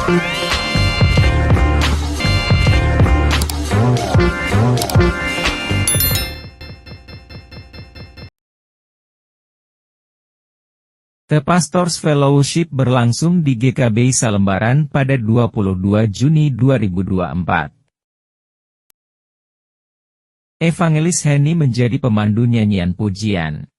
The Pastors Fellowship berlangsung di GKBI Salembaran pada 22 Juni 2024. Evangelis Henny menjadi pemandu nyanyian pujian.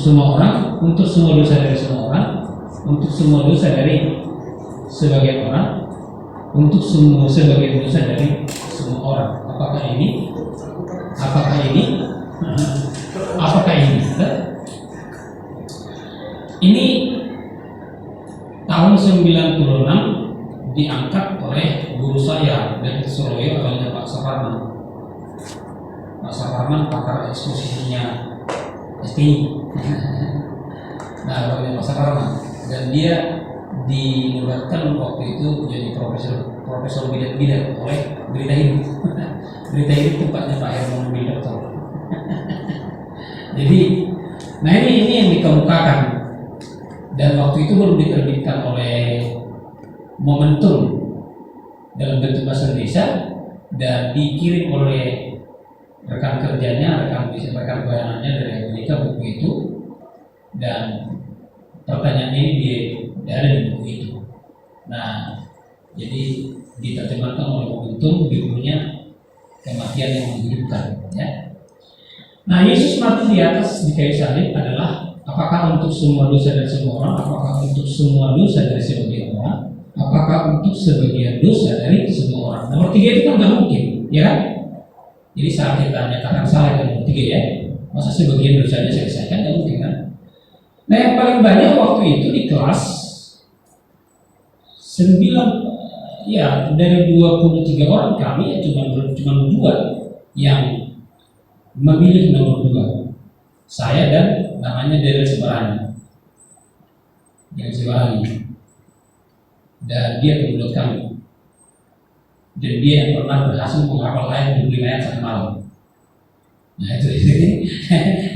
Semua orang, untuk semua dosa dari semua orang, untuk semua dosa dari sebagian orang, untuk semua sebagian dosa dari semua orang. Apakah ini? Apakah ini? Apakah ini? Ini tahun 96 diangkat oleh guru saya dari Surabaya, namanya Pak Saparman. Pak Saparman pakar eksposisinya STI. Nah, namanya Pak Saparman, dan dia dinobatkan waktu itu jadi profesor bidat oleh Berita Hidup. Berita Hidup tempatnya Pak Herman bin Dokter. Jadi, nah ini yang dikemukakan, dan waktu itu belum diterbitkan oleh Momentum dalam bentuk bahasa Indonesia, dan dikirim oleh rekan kerjanya, rekan bayangannya dari Amerika buku itu, dan pertanyaan ini ada di buku itu. Nah, jadi diterjemahkan oleh Momentum, judulnya Kematian yang Menghidupkan. Ya. Nah, Yesus mati di atas di kayu salib adalah apakah untuk semua dosa dari semua orang, apakah untuk semua dosa dari sebagian orang, apakah untuk sebagian dosa dari semua orang. Nomor 3 itu kan nggak mungkin, ya kan? Jadi saat kita nyatakan salah itu nomor 3 ya, masa sebagian dosanya selesaikan, nggak mungkin kan? Nah, yang paling banyak waktu itu di kelas 9, ya dari 23 orang kami ya cuma 2 yang memilih nomor 2. Saya dan namanya Daryl Sebarani. Dan dia pengikut kami. Dan dia yang pernah berhasil menghafal ayat 25 ayat 1 malam. Nah itu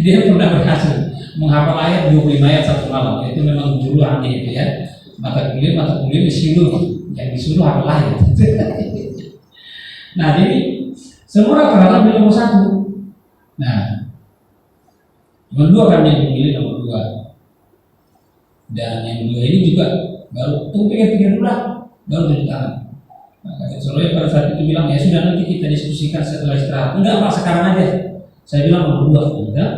dia pernah berhasil menghafal ayat 25 ayat satu malam. Itu memang juruannya itu ya. Mata kuliah disuruh, yang disuruh hafal ayat. Nah, jadi semua rata-rata pilih nomor satu. Nah, nomor dua kan yang memilih nomor dua. Dan yang dua ini juga baru tunggu pikir-pikir dulu lah, baru tunjuk tangan. Nah, Kak Soloy pada saat itu bilang, ya sudah nanti kita diskusikan setelah istirahat. Enggak Pak, sekarang aja. Saya bilang nomor dua. Enggak.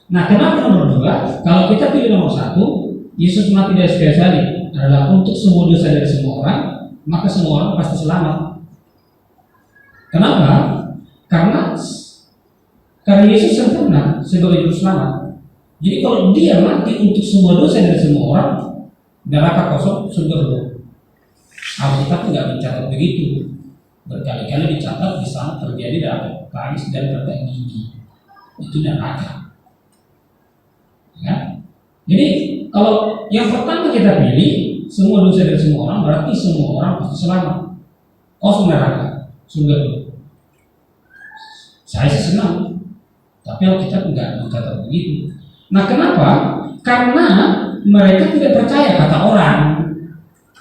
Nah, kenapa nomor dua? Kalau kita pilih nomor satu, Yesus mati dari kayu salib adalah untuk semua dosa dari semua orang, maka semua orang pasti selamat. Kenapa? Karena Yesus sempurna sebagai juru selamat. Jadi kalau dia mati untuk semua dosa dari semua orang, neraka kosong, surga penuh. Alkitab tidak mencatat begitu. Berkali-kali dicatat di sana terjadi dalam tangis dan kata gigi. Itu neraka. Ya? Jadi kalau yang pertama kita pilih semua dosa dari semua orang, berarti semua orang pasti selamat. Kosong neraka, surga penuh. Saya sih senang, tapi Alkitab tidak mencatat begitu. Nah, kenapa? Karena mereka tidak percaya kata orang.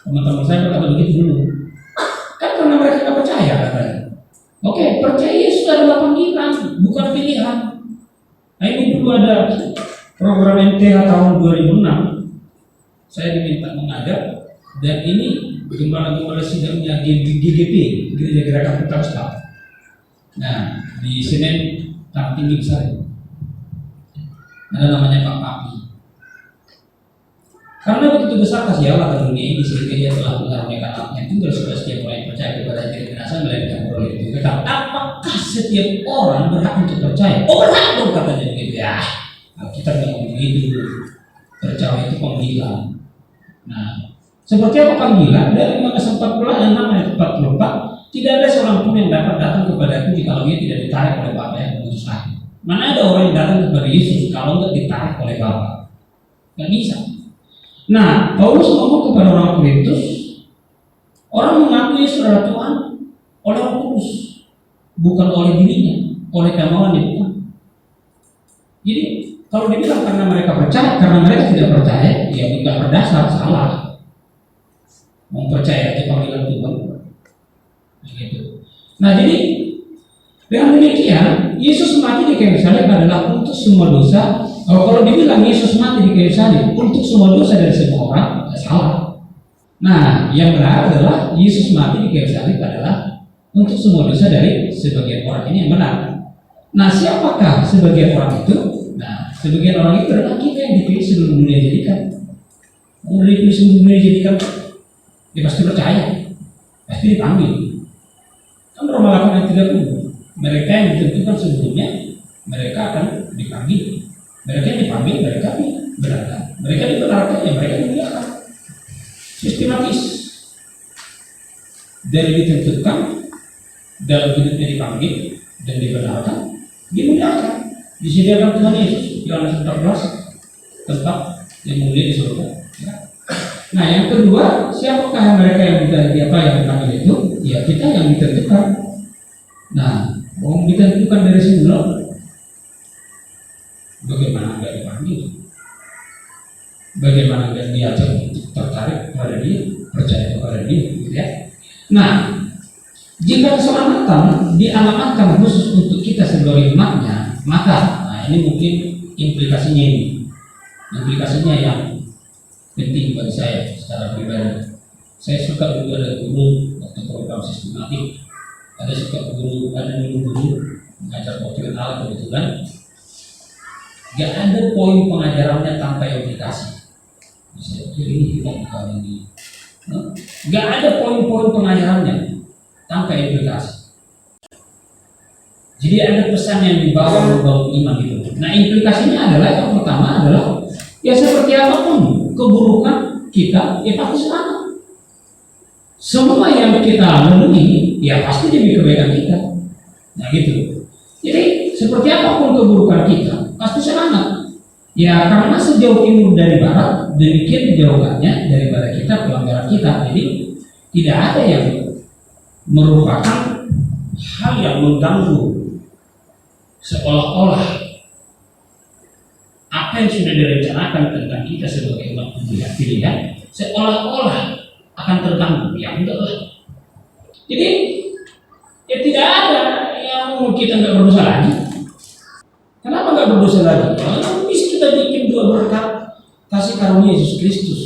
Teman-teman saya berkata begitu dulu. Kan karena mereka tidak percaya katanya. Oke, percaya Yesus adalah panggilan, bukan pilihan. Nah, ini dulu ada program MTH tahun 2006. Saya diminta mengajar, dan ini gembala-gembala sidangnya GGP, Gereja Gerakan Pentakosta. Nah, di Senen Tanah Tinggi besar. Ada namanya Pak Papi. Karena begitu besar kasih Allah ke dunia ini, sehingga dia telah mengaruniakan anaknya tunggal supaya setiap orang yang percaya kepada Dia tidak binasa melainkan beroleh hidup kekal. Apakah setiap orang berhak untuk percaya? Oh, berhak dong katanya begitu ya. Kita tidak mau begitu. Percaya itu panggilan. Nah, seperti apa panggilan? Dari 15:46 dan 6:44, tidak ada seorang pun yang dapat datang kepadaku jikalau ia tidak ditarik oleh Bapa yang mengutus aku. Mana ada orang yang datang kepada Yesus kalau tidak ditarik oleh Bapa? Gak bisa. Nah, Paulus ngomong kepada orang Korintus, orang mengaku Yesus adalah Tuhan oleh Roh Kudus, bukan oleh dirinya, oleh kemauan Tuhan. Jadi kalau dibilang karena mereka percaya, karena mereka tidak percaya, ya tidak berdasar, salah. Mempercaya itu panggilan Tuhan. Begitu. Nah, jadi dengan demikian Yesus mati di kayu salib adalah untuk semua dosa. Kalau dibilang Yesus mati di kayu salib untuk semua dosa dari semua orang, salah. Nah, yang benar adalah Yesus mati di kayu salib adalah untuk semua dosa dari sebagian orang. Ini yang benar. Nah, siapakah sebagian orang itu? Nah, sebagian orang itu adalah kita yang dipilih sebelum dunia jadikan. Mau dipilih sebelum dunia jadikan, dia pasti percaya, pasti dipanggil. Kan Roma 8 ayat 30. Mereka yang ditentukan sebelumnya, mereka akan dipanggil. Mereka yang dipanggil, mereka dibenarkan. Mereka dibenarkan, ya mereka dimuliakan. Sistematis. Dari ditentukan, dalam hidupnya dipanggil dan dibenarkan, dimuliakan. Disediakan Tuhan Yesus, Yohanes 14, tempat yang mulia di surga. Ya. Nah, yang kedua, siapakah mereka yang dipanggil itu? Ya kita yang ditentukan. Nah, mau ditentukan dari semula, bagaimana enggak dipanggil? Bagaimana enggak diajak untuk tertarik kepada Dia, percaya kepada Dia, gitu ya? Nah, jika keselamatan dialamatkan khusus untuk kita sebagai umatnya, maka ini mungkin implikasinya yang penting bagi saya secara pribadi. Saya suka dulu ada guru waktu program sistematik, ada guru mengajar doktrin Allah kebetulan. Gak ada poin pengajarannya tanpa implikasi. Saya pikir ini hilang kalau ini. Gak ada poin-poin pengajarannya tanpa implikasi. Jadi ada pesan yang dibawa membangun iman itu. Nah, implikasinya adalah yang pertama adalah ya seperti apapun keburukan kita, ya pasti selamat. Semua yang kita lalui, ya pasti demi kebaikan kita. Nah gitu. Jadi seperti apapun keburukan kita, pasti selamat. Ya karena sejauh timur dari barat, demikian dijauhkannya daripada kita pelanggaran kita. Jadi tidak ada yang merupakan hal yang mengganggu, seolah-olah apa yang sudah direncanakan tentang kita sebagai umat pilihan seolah-olah akan terganggu. Ya enggak lah. Jadi ya tidak ada yang kita nggak berdosa lagi. Kenapa nggak berdosa lagi? Karena bisa kita bikin dua berkat kasih karunia Yesus Kristus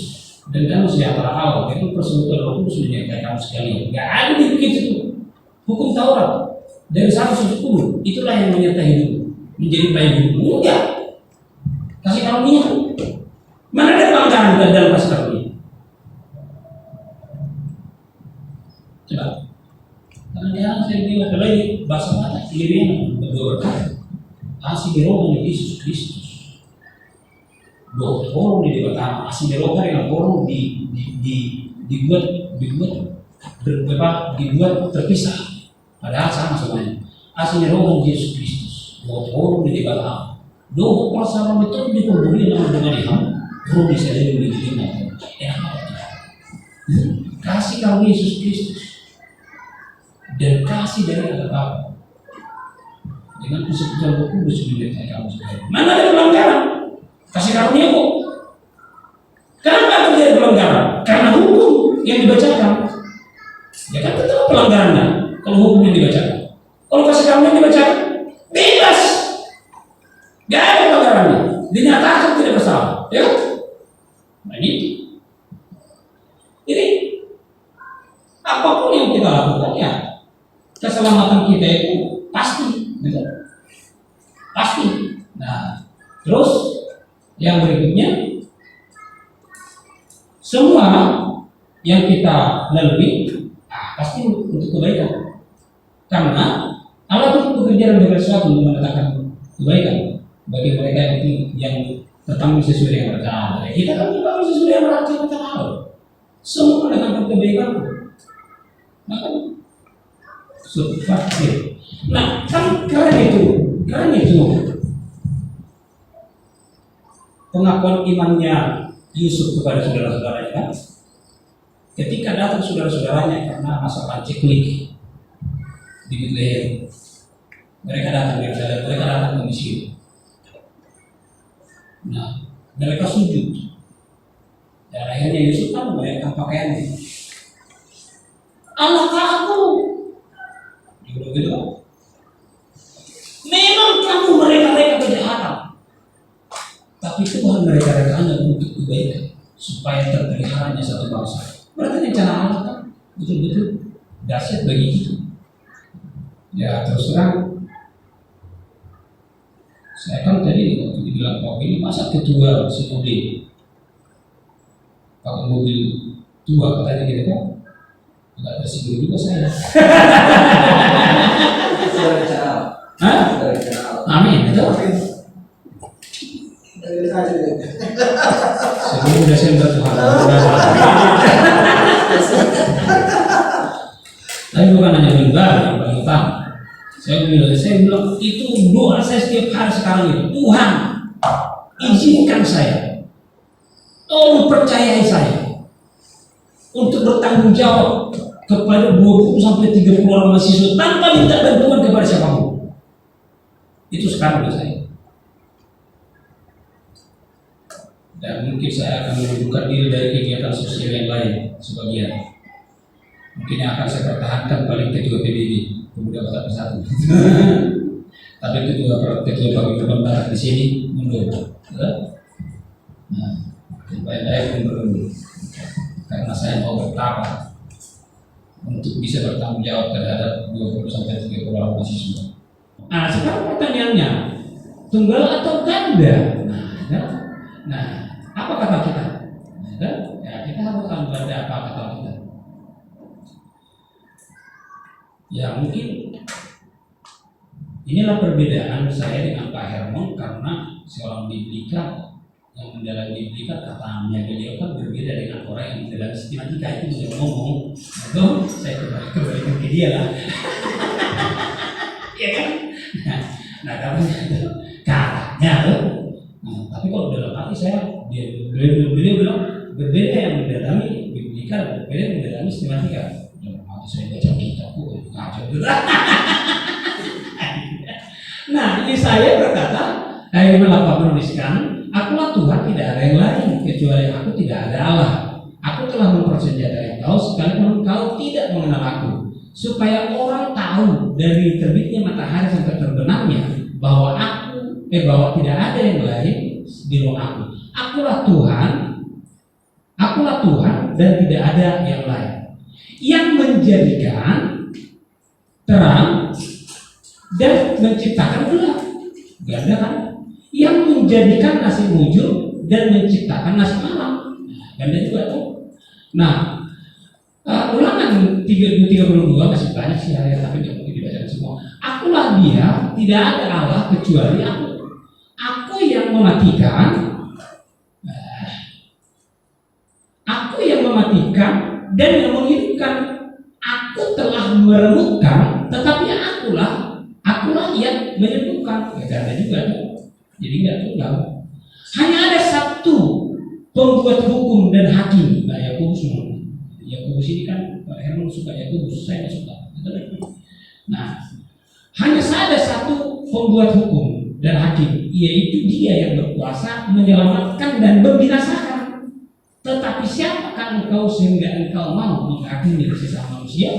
dan damai sejahtera Allah. Itu persekutuan Roh Kudus menyertai kamu sekalian. Nggak ada di situ. Hukum Taurat dari 1:10 itulah yang menyertai hidup menjadi baik hidup. Enggak. Kasih karunia. Mana ada pelanggaran dalam kasih karunia? Coba. Kadang-kadang saya bilang apalagi bahasa mata kiriman berdua berkat kasih berokan Yesus Kristus. Dua orang di pertama kasih berokan dengan orang dibuat terpisah. Padahal sama semuanya. Kasih berokan Yesus Kristus. Dua orang di pertama. Dua perasaan betul diperbuli dengan dia. Perlu bisa lebih diterima. Kasih karunia Yesus Kristus dan kasih dari Allah dengan persekutuan Roh Kudus menyertai kamu sekalian. Mana ada pelanggaran? Kasih karunia kok. Kenapa terjadi pelanggaran? Karena hukum yang dibacakan. Ya kan tetap pelanggarannya kalau hukum yang dibacakan. Kalau kasih karunia dibacakan, bebas. Gak ada pelanggarannya. Dinyatakan tidak bersalah. Ya? Nah gitu. Jadi apapun yang kita lakukan ya keselamatan kita itu pasti, gitu. Pasti. Nah, terus yang berikutnya, semua yang kita lalui pasti untuk kebaikan. Karena Allah itu bekerja dengan sesuatu untuk mendatangkan kebaikan bagi mereka yang tertanggung sesuai dengan rencana. Kita kan tertanggung sesuai dengan rencana Allah. Semua mendatangkan kebaikan. Maka subfakir. Nah, kan keren itu pengakuan imannya Yusuf kepada saudara-saudaranya kan? Ketika datang saudara-saudaranya karena masalah ciklik di Bethlehem, mereka datang ke Mesir. Nah, mereka sujud. Dan akhirnya Yusuf kan membayarkan pakaiannya. Anaklah aku. Gitu. Memang kamu mereka kejahatan, tapi Tuhan mereka hanya untuk kebaikan supaya terpeliharanya satu bangsa. Berarti rencana Allah kan betul-betul dahsyat bagi kita. Ya terus terang, saya kan tadi waktu dibilang kok ini masa ketua sinode pakai mobil tua katanya gitu kan? Enggak tersinggung juga saya. Amin. Betul. Sebelum Desember Tuhan. Tapi bukan hanya mimbar yang paling utama. Saya bilang itu doa saya setiap hari sekarang itu. Tuhan, izinkan saya, tolong percayai saya untuk bertanggung jawab kepada 20-30 orang mahasiswa tanpa minta bantuan kepada siapapun. Itu sekarang udah saya. Dan mungkin saya akan menundukkan diri dari kegiatan sosial yang lain sebagian. Mungkin yang akan saya pertahankan paling ketua PBB, Pemuda Kota Bersatu. Tapi ketua Paguyuban Barat di sini mundur. Nah, baik-baik mundur. Karena saya mau bertapa untuk bisa bertanggung jawab terhadap 20-30 orang mahasiswa. Nah, sekarang pertanyaannya, tunggal atau ganda? Nah, apa kata kita? Ya, kita harus membaca apa kata kita. Ya, mungkin inilah perbedaan saya dengan Pak Hermon karena seorang biblika yang mendalami biblika katanya beliau kan berbeda dengan orang yang mendalami sistematika itu bisa ngomong. Betul, saya kembali ke dia lah. Ya kan? Nah, katanya tuh. Tapi kalau dalam hati saya, beliau bilang berbeda yang mendalami biblika, berbeda yang mendalami sistematika. Dalam hati saya baca kitabku, kacau. Nah, ini saya berkata, ayat 8 menuliskan, kecuali aku tidak ada Allah. Aku telah mempersenjatai engkau sekalipun engkau tidak mengenal aku, supaya orang tahu dari terbitnya matahari sampai terbenamnya bahwa bahwa tidak ada yang lain di luar aku. Akulah Tuhan dan tidak ada yang lain. Yang menjadikan terang dan menciptakan gelap. Gak ada kan? Yang menjadikan nasi mujur dan menciptakan nasi malam. Ganda juga tuh. Nah, Ulangan 32 masih banyak sih ayat, tapi tidak mungkin dibaca semua. Akulah Dia, tidak ada Allah kecuali aku. Aku yang mematikan, dan yang menghidupkan. Aku telah meremukkan, tetapi akulah yang menyembuhkan. Ya, ada juga tuh. Jadi nggak tunggal. Hanya ada satu pembuat hukum dan hakim. Nah, Yakobus ini kan Pak Herman suka Yakobus, saya nggak suka. Nah, hanya ada satu pembuat hukum dan hakim, yaitu Dia yang berkuasa menyelamatkan dan membinasakan. Tetapi siapakah engkau sehingga engkau mau menghakimi sesama manusia?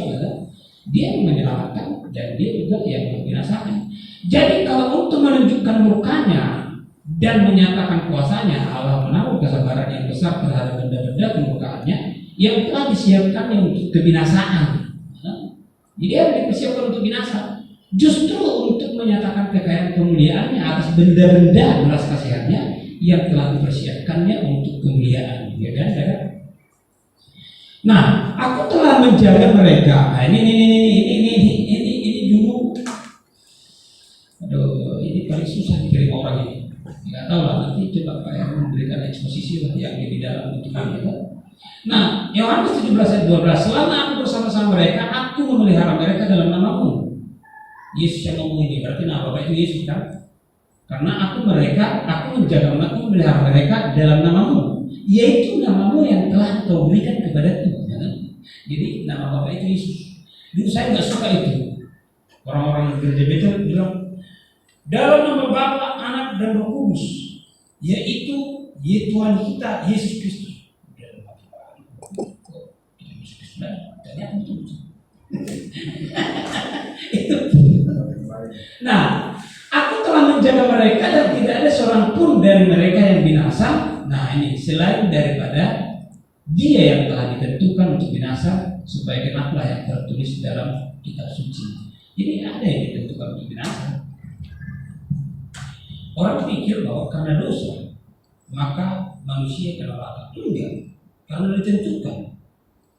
Dia yang menyelamatkan dan Dia juga yang membinasakan. Jadi kalau untuk menunjukkan murkanya dan menyatakan kuasanya, Allah menaruh kesabaran yang besar terhadap benda-benda kemurkaannya yang telah disiapkannya untuk kebinasaan. Jadi dia dipersiapkan untuk binasa. Justru untuk menyatakan kekayaan kemuliaannya atas benda-benda belas kasihannya yang telah dipersiapkannya untuk kemuliaan. Ya kan? Nah, aku telah menjaga mereka. Nah, ini dulu. Aduh, ini paling susah diterima orang ini. Nggak tahu lah, nanti coba Pak yang memberikan eksposisi lah yang di dalam bentuk ini. Nah, Yohanes 17 ayat 12, selama aku bersama-sama mereka, aku memelihara mereka dalam namamu. Yesus yang ngomong ini, berarti nama Bapak itu Yesus kan? Karena aku menjaga mereka, memelihara mereka dalam namamu, yaitu namamu yang telah kau berikan kepadaku. Ya kan? Jadi nama Bapak itu Yesus. Dulu saya nggak suka itu. Orang-orang gereja Betel bilang, dalam nama Bapa, Anak dan Roh Kudus, yaitu Tuhan kita Yesus Kristus. Nah, aku telah menjaga mereka dan tidak ada seorang pun dari mereka yang binasa. Nah, ini selain daripada Dia yang telah ditentukan untuk binasa, supaya genaplah yang tertulis dalam kitab suci. Jadi ada yang ditentukan untuk binasa. Orang pikir bahwa karena dosa maka manusia kena neraka. Enggak, karena ditentukan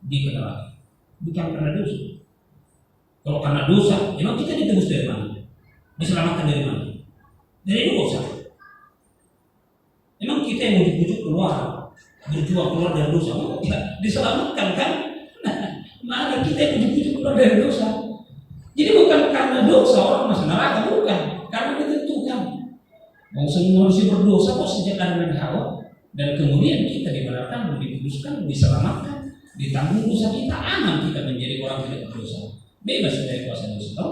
dia kena neraka. Bukan karena dosa. Kalau karena dosa, memang kita ditebus dari mana? Diselamatkan dari mana? Dari dosa. Memang kita yang ujuk-ujuk keluar, berjuang keluar dari dosa. Oh, tidak diselamatkan kan? Nah, mana kita yang ujuk-ujuk keluar dari dosa? Jadi bukan karena dosa orang masuk neraka, bukan. Karena ditentukan. Mau semua manusia berdosa kok sejak Adam dan Hawa, dan kemudian kita dibenarkan, dikuduskan, diselamatkan, ditanggung dosa kita, aman kita menjadi orang tidak berdosa, bebas dari kuasa dosa.